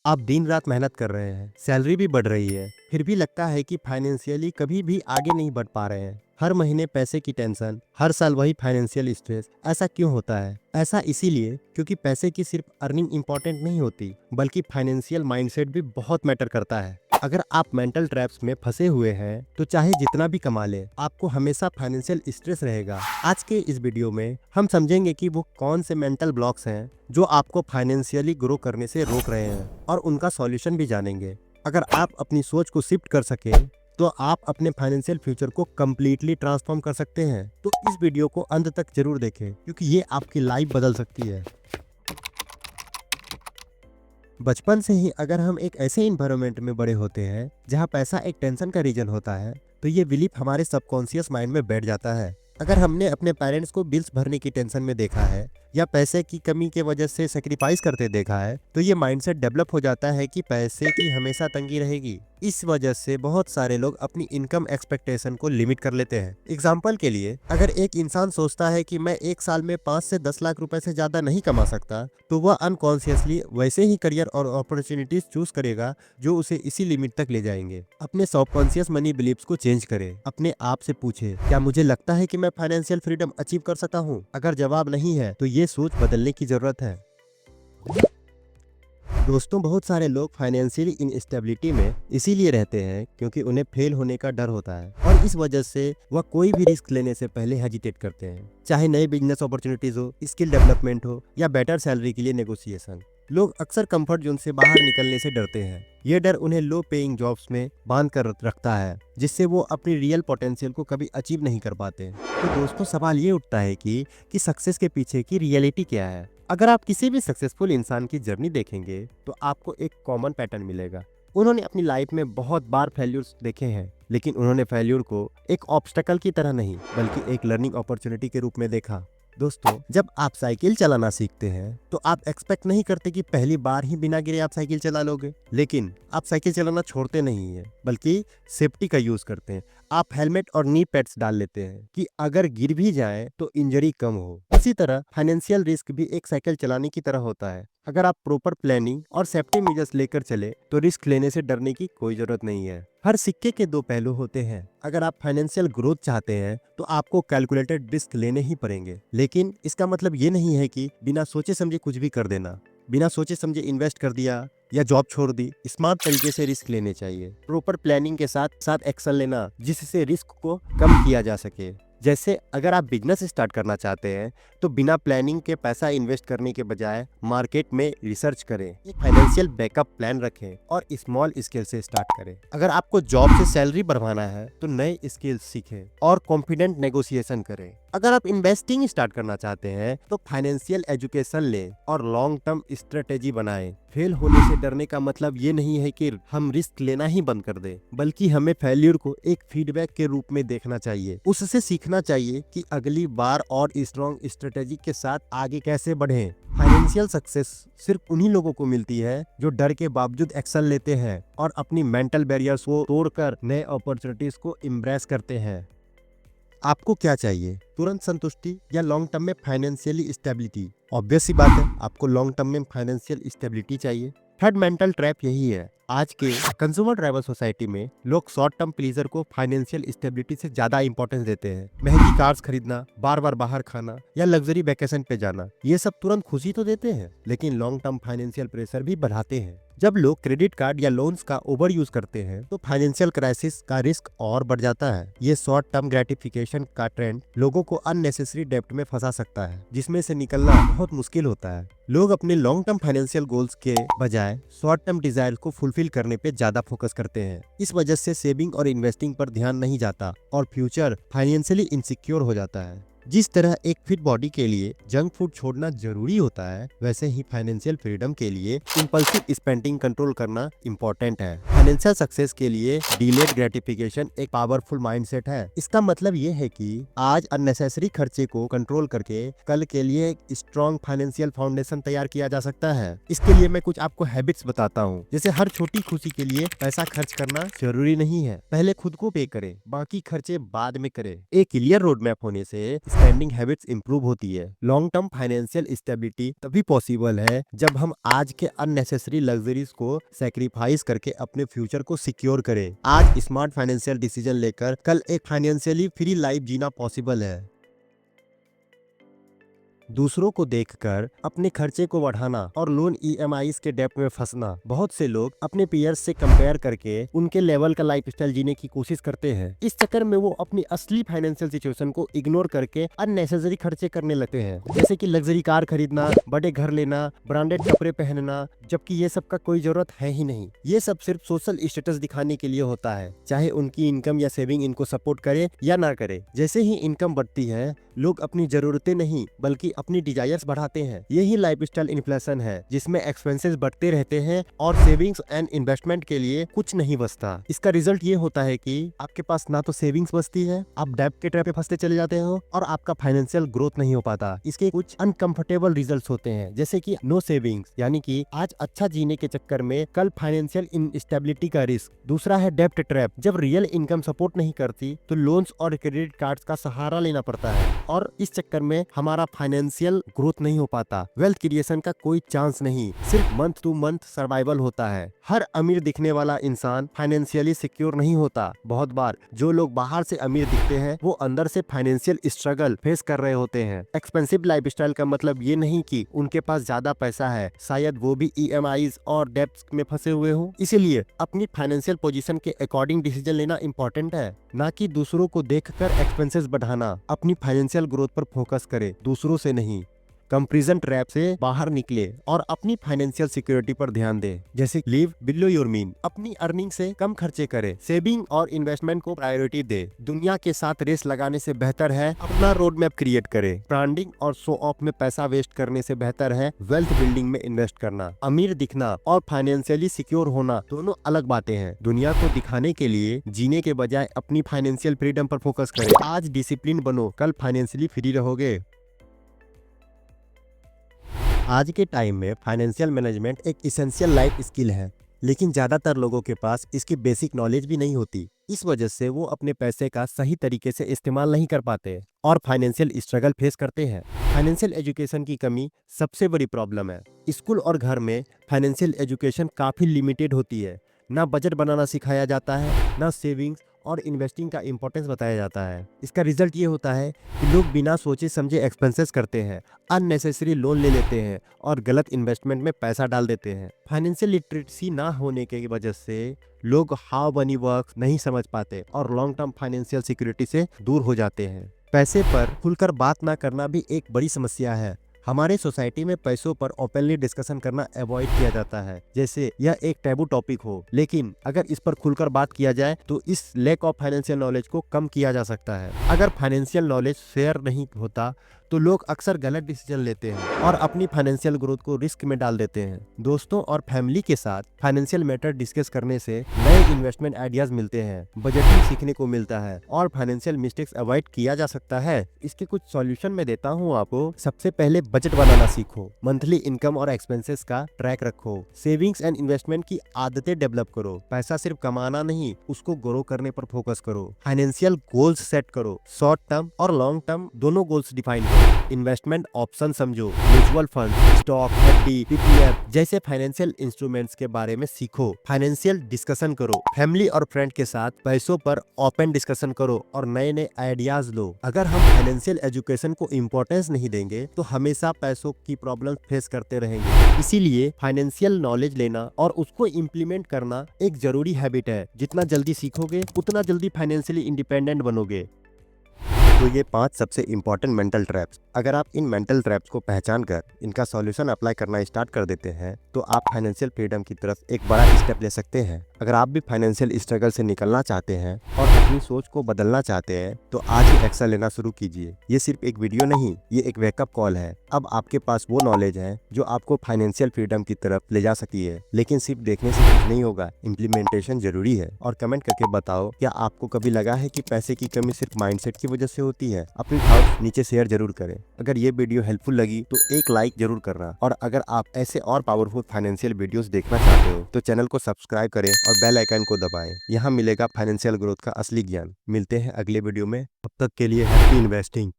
आप दिन रात मेहनत कर रहे हैं, सैलरी भी बढ़ रही है, फिर भी लगता है कि फाइनेंशियली कभी भी आगे नहीं बढ़ पा रहे हैं। हर महीने पैसे की टेंशन, हर साल वही फाइनेंशियल स्ट्रेस। ऐसा क्यों होता है? ऐसा इसीलिए क्योंकि पैसे की सिर्फ अर्निंग इंपॉर्टेंट नहीं होती, बल्कि फाइनेंशियल माइंडसेट भी बहुत मैटर करता है। अगर आप मेंटल ट्रैप्स में फंसे हुए हैं, तो चाहे जितना भी कमा ले, आपको हमेशा फाइनेंशियल स्ट्रेस रहेगा। आज के इस वीडियो में हम समझेंगे कि वो कौन से मेंटल ब्लॉक्स हैं जो आपको फाइनेंशियली ग्रो करने से रोक रहे हैं, और उनका सॉल्यूशन भी जानेंगे। अगर आप अपनी सोच को शिफ्ट कर सके, तो आप अपने फाइनेंशियल फ्यूचर को कम्प्लीटली ट्रांसफॉर्म कर सकते हैं। तो इस वीडियो को अंत तक जरूर देखें, क्योंकि ये आपकी लाइफ बदल सकती है। बचपन से ही अगर हम एक ऐसे इन्वायरमेंट में बड़े होते हैं जहाँ पैसा एक टेंशन का रीजन होता है, तो ये बिलीफ हमारे सबकॉन्शियस माइंड में बैठ जाता है। अगर हमने अपने पेरेंट्स को बिल्स भरने की टेंशन में देखा है, या पैसे की कमी के वजह से सेक्रीफाइस करते देखा है, तो ये माइंडसेट डेवलप हो जाता है कि पैसे की हमेशा तंगी रहेगी। इस वजह से बहुत सारे लोग अपनी इनकम एक्सपेक्टेशन को लिमिट कर लेते हैं। एग्जाम्पल के लिए, अगर एक इंसान सोचता है कि मैं एक साल में 5 से 10 लाख रुपए से ज्यादा नहीं कमा सकता, तो वह अनकॉन्शियसली वैसे ही करियर और अपॉर्चुनिटीज चूज करेगा जो उसे इसी लिमिट तक ले जाएंगे। अपने सबकॉन्शियस मनी बिलीव्स को चेंज करें। अपने आप से पूछे, क्या मुझे लगता है कि मैं फाइनेंशियल फ्रीडम अचीव कर सकता हूँ? अगर जवाब नहीं है, तो ये सोच बदलने की जरूरत है। दोस्तों, बहुत सारे लोग फाइनेंशियली इनस्टेबिलिटी में इसीलिए रहते हैं क्योंकि उन्हें फेल होने का डर होता है, और इस वजह से वह कोई भी रिस्क लेने से पहले हेजिटेट करते हैं। चाहे नए बिजनेस अपॉर्चुनिटीज हो, स्किल डेवलपमेंट हो, या बेटर सैलरी के लिए नेगोशिएशन। लोग अक्सर कंफर्ट जोन से बाहर निकलने से डरते हैं। ये डर उन्हें लो पेइंग जॉब्स में बांध कर रखता है, जिससे वो अपनी रियल पोटेंशियल को कभी अचीव नहीं कर पाते। तो दोस्तों, सवाल ये उठता है कि सक्सेस के पीछे की रियलिटी क्या है। अगर आप किसी भी सक्सेसफुल इंसान की जर्नी देखेंगे, तो आपको एक कॉमन पैटर्न मिलेगा। उन्होंने अपनी लाइफ में बहुत बार फेल्यूर्स देखे हैं, लेकिन उन्होंने फेल्यूर को एक ऑब्स्टेकल की तरह नहीं, बल्कि एक लर्निंग अपॉर्चुनिटी के रूप में देखा। दोस्तों, जब आप साइकिल चलाना सीखते हैं, तो आप एक्सपेक्ट नहीं करते कि पहली बार ही बिना गिरे आप साइकिल चला लोगे। लेकिन आप साइकिल चलाना छोड़ते नहीं है, बल्कि सेफ्टी का यूज करते हैं। आप हेलमेट और नी पैड्स डाल लेते हैं कि अगर गिर भी जाए तो इंजरी कम हो। इसी तरह फाइनेंशियल रिस्क भी एक साइकिल चलाने की तरह होता है। अगर आप प्रॉपर प्लानिंग और सेफ्टी मेजर्स लेकर चले, तो रिस्क लेने से डरने की कोई जरूरत नहीं है। हर सिक्के के दो पहलू होते हैं। अगर आप फाइनेंशियल ग्रोथ चाहते हैं, तो आपको कैलकुलेटेड रिस्क लेने ही पड़ेंगे। लेकिन इसका मतलब ये नहीं है कि बिना सोचे समझे कुछ भी कर देना। बिना सोचे समझे इन्वेस्ट कर दिया या जॉब छोड़ दी। स्मार्ट तरीके से रिस्क लेने चाहिए। प्रॉपर प्लानिंग के साथ साथ एक्शन लेना, जिससे रिस्क को कम किया जा सके। जैसे अगर आप बिजनेस स्टार्ट करना चाहते हैं, तो बिना प्लानिंग के पैसा इन्वेस्ट करने के बजाय मार्केट में रिसर्च करें, एक फाइनेंशियल बैकअप प्लान रखें, और स्मॉल स्केल से स्टार्ट करें। अगर आपको जॉब से सैलरी बढ़वाना है, तो नए स्किल्स सीखें और कॉन्फिडेंट नेगोशिएशन करें। अगर आप इन्वेस्टिंग स्टार्ट करना चाहते हैं, तो फाइनेंशियल एजुकेशन लें और लॉन्ग टर्म स्ट्रेटेजी बनाएं। फेल होने से डरने का मतलब ये नहीं है कि हम रिस्क लेना ही बंद कर दें, बल्कि हमें फेल्यूर को एक फीडबैक के रूप में देखना चाहिए। उससे सीखना चाहिए कि अगली बार और स्ट्रॉन्ग स्ट्रेटेजी के साथ आगे कैसे बढ़ें। फाइनेंशियल सक्सेस सिर्फ उन्हीं लोगों को मिलती है जो डर के बावजूद एक्शन लेते हैं और अपनी मेंटल बैरियर्स को तोड़कर नए अपॉर्चुनिटीज को एम्ब्रेस करते हैं। आपको क्या चाहिए? तुरंत संतुष्टि या लॉन्ग टर्म में फाइनेंशियली स्टेबिलिटी? ऑब्वियस सी बात है, आपको लॉन्ग टर्म में फाइनेंशियल स्टेबिलिटी चाहिए। थर्ड मेंटल ट्रैप यही है। आज के कंज्यूमर ड्राइवर सोसाइटी में लोग शॉर्ट टर्म प्लीजर को फाइनेंशियल स्टेबिलिटी से ज्यादा इंपॉर्टेंस देते हैं। महंगी कार्स खरीदना, बार बार बाहर खाना, या लग्जरी वेकेशन पे जाना, ये सब तुरंत खुशी तो देते हैं, लेकिन लॉन्ग टर्म फाइनेंशियल प्रेशर भी बढ़ाते हैं। जब लोग क्रेडिट कार्ड या लोन्स का ओवर यूज करते हैं, तो फाइनेंशियल क्राइसिस का रिस्क और बढ़ जाता है। ये शॉर्ट टर्म ग्रेटिफिकेशन का ट्रेंड लोगों को अननेसेसरी डेब्ट में फंसा सकता है, जिसमें से निकलना बहुत मुश्किल होता है। लोग अपने लॉन्ग टर्म फाइनेंशियल गोल्स के बजाय शॉर्ट टर्म डिजायर को फुलफिल करने पे ज्यादा फोकस करते हैं। इस वजह से सेविंग और इन्वेस्टिंग पर ध्यान नहीं जाता, और फ्यूचर फाइनेंशियली इनसिक्योर हो जाता है। जिस तरह एक फिट बॉडी के लिए जंक फूड छोड़ना जरूरी होता है, वैसे ही फाइनेंशियल फ्रीडम के लिए इंपल्सिव स्पेंडिंग कंट्रोल करना इम्पोर्टेंट है। फाइनेंशियल सक्सेस के लिए डिलेड ग्रेटिफिकेशन एक पावरफुल माइंडसेट है। इसका मतलब ये है कि आज अननेसेसरी खर्चे को कंट्रोल करके कल के लिए एक स्ट्रॉन्ग फाइनेंशियल फाउंडेशन तैयार किया जा सकता है। इसके लिए मैं कुछ आपको हैबिट्स बताता हूँ। जैसे हर छोटी खुशी के लिए पैसा खर्च करना जरूरी नहीं है। पहले खुद को पे करें, बाकी खर्चे बाद में करें। एक क्लियर रोड मैप होने से स्पेंडिंग हैबिट्स इंप्रूव होती है। लॉन्ग टर्म फाइनेंशियल स्टेबिलिटी तभी पॉसिबल है जब हम आज के अननेसेसरी लग्जरीज को सेक्रीफाइस करके अपने फ्यूचर को सिक्योर करें। आज स्मार्ट फाइनेंशियल डिसीजन लेकर कल एक फाइनेंशियली फ्री लाइफ जीना पॉसिबल है। दूसरों को देखकर अपने खर्चे को बढ़ाना और लोन ईएमआईज के डेब्ट में फंसना। बहुत से लोग अपने पीयर्स से कंपेयर करके उनके लेवल का लाइफस्टाइल जीने की कोशिश करते हैं। इस चक्कर में वो अपनी असली फाइनेंशियल सिचुएशन को इग्नोर करके अननेसेसरी खर्चे करने लगते हैं, जैसे कि लग्जरी कार खरीदना, बड़े घर लेना, ब्रांडेड कपड़े पहनना, जबकि ये सब का कोई जरूरत है ही नहीं। ये सब सिर्फ सोशल स्टेटस दिखाने के लिए होता है, चाहे उनकी इनकम या सेविंग इनको सपोर्ट करे या ना करे। जैसे ही इनकम बढ़ती है, लोग अपनी जरूरतें नहीं बल्कि अपनी डिजायर्स बढ़ाते हैं। यही लाइफस्टाइल इन्फ्लेशन है, जिसमें एक्सपेंसेस बढ़ते रहते हैं और सेविंग्स एंड इन्वेस्टमेंट के लिए कुछ नहीं बचता। इसका रिजल्ट ये होता है कि आपके पास ना तो सेविंग्स बचती है, आप डेब्ट के ट्रैप पे फंसते चले जाते हो और आपका फाइनेंशियल ग्रोथ नहीं हो पाता। इसके कुछ अनकंफर्टेबल रिजल्ट्स होते हैं, जैसे कि नो सेविंग्स, यानी कि आज अच्छा जीने के चक्कर में कल फाइनेंशियल इनस्टेबिलिटी का रिस्क। दूसरा है डेब्ट ट्रैप, जब रियल इनकम सपोर्ट नहीं करती तो लोन्स और क्रेडिट कार्ड्स का सहारा लेना पड़ता है और इस चक्कर में हमारा फाइनेंशियल ग्रोथ नहीं हो पाता। वेल्थ क्रिएशन का कोई चांस नहीं, सिर्फ मंथ टू मंथ सर्वाइवल होता है। हर अमीर दिखने वाला इंसान फाइनेंशियली सिक्योर नहीं होता। बहुत बार जो लोग बाहर से अमीर दिखते हैं वो अंदर से फाइनेंशियल स्ट्रगल फेस कर रहे होते हैं। एक्सपेंसिव लाइफस्टाइल का मतलब ये नहीं कि उनके पास ज्यादा पैसा है, शायद वो भी ईएमआईज और डेब्ट्स में फंसे हुए हो। इसीलिए अपनी फाइनेंशियल पोजीशन के अकॉर्डिंग डिसीजन लेना इंपॉर्टेंट है, ना कि दूसरों को देखकर एक्सपेंसेस बढ़ाना। अपनी फाइनेंशियल ग्रोथ पर फोकस करे, दूसरों से नहीं। कंपैरिजन ट्रैप से बाहर निकले और अपनी फाइनेंशियल सिक्योरिटी पर ध्यान दे, जैसे लिव बिलो योर मीन। अपनी अर्निंग से कम खर्चे करे, सेविंग और इन्वेस्टमेंट को प्रायोरिटी दे। दुनिया के साथ रेस लगाने से बेहतर है अपना रोड मैप क्रिएट करे। ब्रांडिंग और शो ऑफ में पैसा वेस्ट करने से बेहतर है वेल्थ बिल्डिंग में इन्वेस्ट करना। अमीर दिखना और फाइनेंशियली सिक्योर होना दोनों अलग बातें हैं। दुनिया को दिखाने के लिए जीने के बजाय अपनी फाइनेंशियल फ्रीडम पर फोकस करे। आज डिसिप्लिन बनो, कल फाइनेंशियली फ्री रहोगे। आज के टाइम में फाइनेंशियल मैनेजमेंट एक इसेंशियल लाइफ स्किल है, लेकिन ज्यादातर लोगों के पास इसकी बेसिक नॉलेज भी नहीं होती। इस वजह से वो अपने पैसे का सही तरीके से इस्तेमाल नहीं कर पाते और फाइनेंशियल स्ट्रगल फेस करते हैं। फाइनेंशियल एजुकेशन की कमी सबसे बड़ी प्रॉब्लम है। स्कूल और घर में फाइनेंशियल एजुकेशन काफी लिमिटेड होती है। ना बजट बनाना सिखाया जाता है, ना सेविंग्स और इन्वेस्टिंग का इंपॉर्टेंस बताया जाता है। इसका रिजल्ट ये होता है कि लोग बिना सोचे समझे एक्सपेंसेस करते हैं, अननेसेसरी लोन ले लेते हैं और गलत इन्वेस्टमेंट में पैसा डाल देते हैं। फाइनेंशियल लिटरेसी ना होने की वजह से लोग हाउ मनी वर्क्स नहीं समझ पाते और लॉन्ग टर्म फाइनेंशियल सिक्योरिटी से दूर हो जाते हैं। पैसे पर खुलकर बात ना करना भी एक बड़ी समस्या है। हमारे सोसाइटी में पैसों पर ओपनली डिस्कशन करना अवॉइड किया जाता है, जैसे यह एक टैबू टॉपिक हो। लेकिन अगर इस पर खुलकर बात किया जाए तो इस लैक ऑफ फाइनेंशियल नॉलेज को कम किया जा सकता है। अगर फाइनेंशियल नॉलेज शेयर नहीं होता तो लोग अक्सर गलत डिसीजन लेते हैं और अपनी फाइनेंशियल ग्रोथ को रिस्क में डाल देते हैं। दोस्तों और फैमिली के साथ फाइनेंशियल मैटर डिस्कस करने से नए इन्वेस्टमेंट आइडियाज मिलते हैं, बजटिंग सीखने को मिलता है और फाइनेंशियल मिस्टेक्स अवॉइड किया जा सकता है। इसके कुछ सॉल्यूशन मैं देता हूँ आपको। सबसे पहले बजट बनाना सीखो, मंथली इनकम और एक्सपेंसेस का ट्रैक रखो, सेविंग्स एंड इन्वेस्टमेंट की आदतें डेवलप करो। पैसा सिर्फ कमाना नहीं, उसको ग्रो करने पर फोकस करो। फाइनेंशियल गोल्स सेट करो, शॉर्ट टर्म और लॉन्ग टर्म दोनों गोल्स डिफाइन करो। इन्वेस्टमेंट ऑप्शन समझो, mutual fund, stock, FD, PPF जैसे फाइनेंशियल इंस्ट्रूमेंट्स के बारे में सीखो। फाइनेंशियल डिस्कशन करो, फैमिली और फ्रेंड के साथ पैसों पर ओपन डिस्कशन करो और नए नए आइडियाज लो। अगर हम फाइनेंशियल एजुकेशन को इम्पोर्टेंस नहीं देंगे तो हमेशा पैसों की प्रॉब्लम फेस करते रहेंगे। इसीलिए फाइनेंशियल नॉलेज लेना और उसको इम्प्लीमेंट करना एक जरूरी हैबिट है। जितना जल्दी सीखोगे उतना जल्दी फाइनेंशियली इंडिपेंडेंट बनोगे। तो ये 5 सबसे इंपॉर्टेंट मेंटल ट्रैप्स, अगर आप इन मेंटल ट्रैप्स को पहचान कर इनका सॉल्यूशन अप्लाई करना स्टार्ट कर देते हैं तो आप फाइनेंशियल फ्रीडम की तरफ एक बड़ा स्टेप ले सकते हैं। अगर आप भी फाइनेंशियल स्ट्रगल से निकलना चाहते हैं और अपनी सोच को बदलना चाहते हैं तो आज ही एक्शन लेना शुरू कीजिए। ये सिर्फ एक वीडियो नहीं, ये एक वेकअप कॉल है। अब आपके पास वो नॉलेज है जो आपको फाइनेंशियल फ्रीडम की तरफ ले जा सकती है। लेकिन सिर्फ देखने से कुछ नहीं होगा, इम्प्लीमेंटेशन जरूरी है। और कमेंट करके बताओ, क्या आपको कभी लगा है कि पैसे की कमी सिर्फ माइंडसेट की वजह से होती है? अपनी थॉट्स नीचे शेयर जरूर करें। अगर ये वीडियो हेल्पफुल लगी तो एक लाइक जरूर करना और अगर आप ऐसे और पावरफुल फाइनेंशियल वीडियोस देखना चाहते हो तो चैनल को सब्सक्राइब करें और बेल आइकन को दबाएं। यहाँ मिलेगा फाइनेंशियल ग्रोथ का असली ज्ञान। मिलते हैं अगले वीडियो में, तब तक के लिए हैप्पी इन्वेस्टिंग।